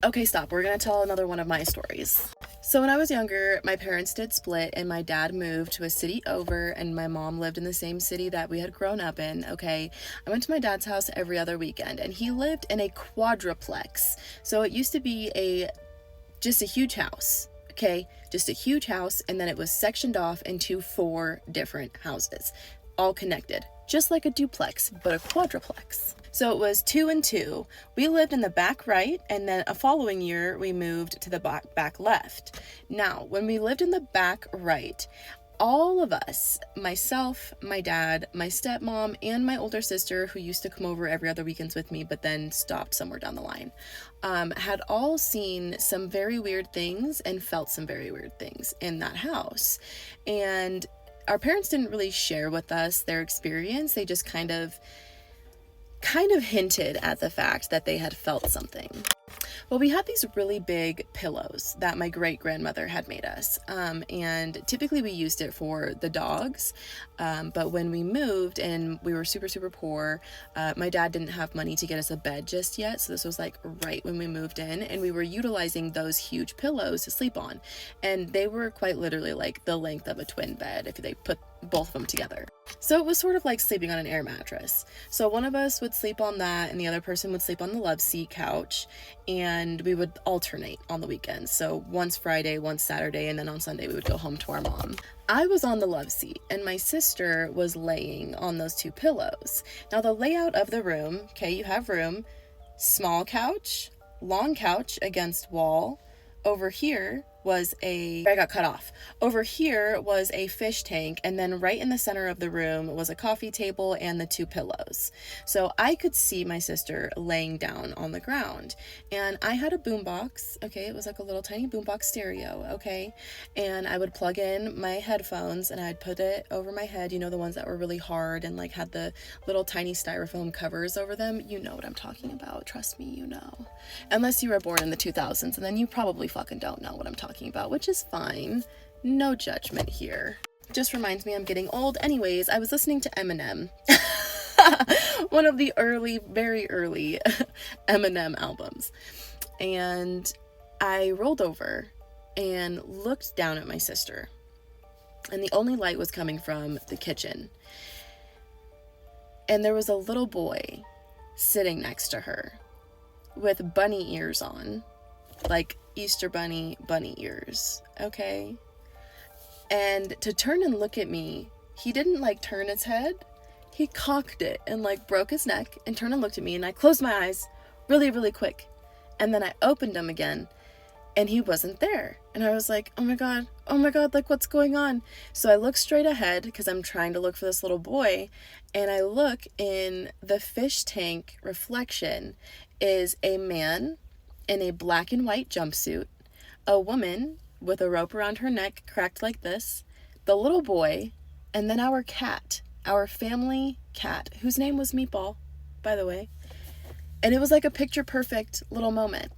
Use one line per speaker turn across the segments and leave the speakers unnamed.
Okay, stop. We're gonna tell another one of my stories. So when I was younger, my parents did split and my dad moved to a city over and my mom lived in the same city that we had grown up in, okay? I went to my dad's house every other weekend and he lived in a quadruplex. So it used to be just a huge house, okay? Just a huge house, and then it was sectioned off into 4 different houses, all connected, just like a duplex, but a quadruplex. So it was 2 and 2. We lived in the back right, and then a following year we moved to the back left. Now, when we lived in the back right, all of us, myself, my dad, my stepmom, and my older sister, who used to come over every other weekends with me, but then stopped somewhere down the line, had all seen some very weird things and felt some very weird things in that house. And our parents didn't really share with us their experience. They just kind of hinted at the fact that they had felt something. Well, we had these really big pillows that my great-grandmother had made us, and typically we used it for the dogs, but when we moved and we were super, super poor, my dad didn't have money to get us a bed just yet, so this was like right when we moved in, and we were utilizing those huge pillows to sleep on, and they were quite literally like the length of a twin bed if they put both of them together. So it was sort of like sleeping on an air mattress. So one of us would sleep on that and the other person would sleep on the love seat couch, and we would alternate on the weekends. So once Friday, once Saturday, and then on Sunday we would go home to our mom. I was on the love seat and my sister was laying on those 2 pillows. Now the layout of the room, okay, you have room, small couch, long couch against wall. Over here was I got cut off. Over here was a fish tank, and then right in the center of the room was a coffee table and the 2 pillows. So I could see my sister laying down on the ground, and I had a boombox, okay? It was like a little tiny boombox stereo, okay? And I would plug in my headphones and I'd put it over my head, you know, the ones that were really hard and like had the little tiny styrofoam covers over them. You know what I'm talking about. Trust me, you know. Unless you were born in the 2000s, and then you probably fucking don't know what I'm talking about, which is fine. No judgment here. Just reminds me I'm getting old. Anyways, I was listening to Eminem. One of the very early Eminem albums. And I rolled over and looked down at my sister. And the only light was coming from the kitchen. And there was a little boy sitting next to her with bunny ears on, like Easter bunny ears, okay? And to turn and look at me, he didn't like turn his head, he cocked it and like broke his neck and turned and looked at me, and I closed my eyes really, really quick, and then I opened them again and he wasn't there, and I was like, oh my god, like what's going on? So I look straight ahead because I'm trying to look for this little boy, and I look in the fish tank reflection is a man in a black and white jumpsuit, a woman with a rope around her neck cracked like this, the little boy, and then our cat, our family cat, whose name was Meatball, by the way. And it was like a picture perfect little moment.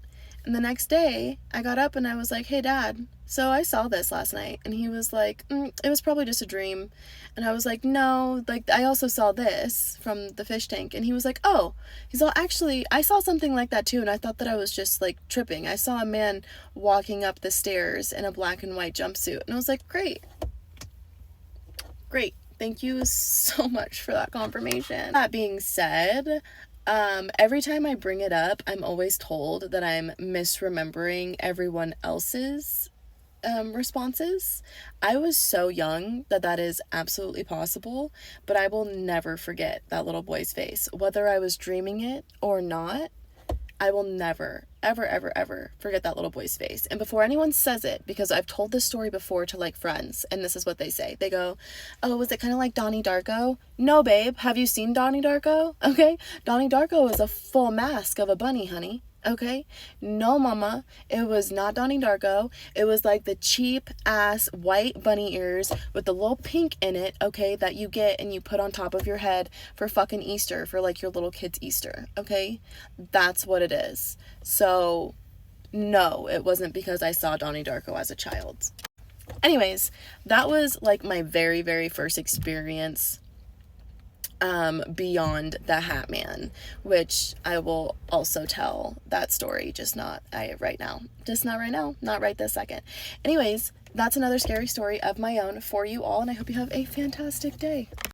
And the next day I got up and I was like, hey Dad, so I saw this last night. And he was like, it was probably just a dream. And I was like, no, like I also saw this from the fish tank. And he was like, oh, he's all, actually I saw something like that too, and I thought that I was just like tripping. I saw a man walking up the stairs in a black and white jumpsuit. And I was like, great, thank you so much for that confirmation. That being said, every time I bring it up, I'm always told that I'm misremembering everyone else's responses. I was so young that is absolutely possible, but I will never forget that little boy's face. Whether I was dreaming it or not, I will never, ever forget that little boy's face. And before anyone says it, because I've told this story before to like friends, and this is what they say. They go, oh, was it kind of like Donnie Darko? No, babe. Have you seen Donnie Darko? Okay. Donnie Darko is a full mask of a bunny, honey. Okay? No, mama. It was not Donnie Darko. It was like the cheap ass white bunny ears with the little pink in it, okay, that you get and you put on top of your head for fucking Easter, for like your little kid's Easter, okay? That's what it is. So, no, it wasn't because I saw Donnie Darko as a child. Anyways, that was like my very, very first experience beyond the Hat Man, which I will also tell that story, just not right now, not right this second. Anyways, that's another scary story of my own for you all, and I hope you have a fantastic day.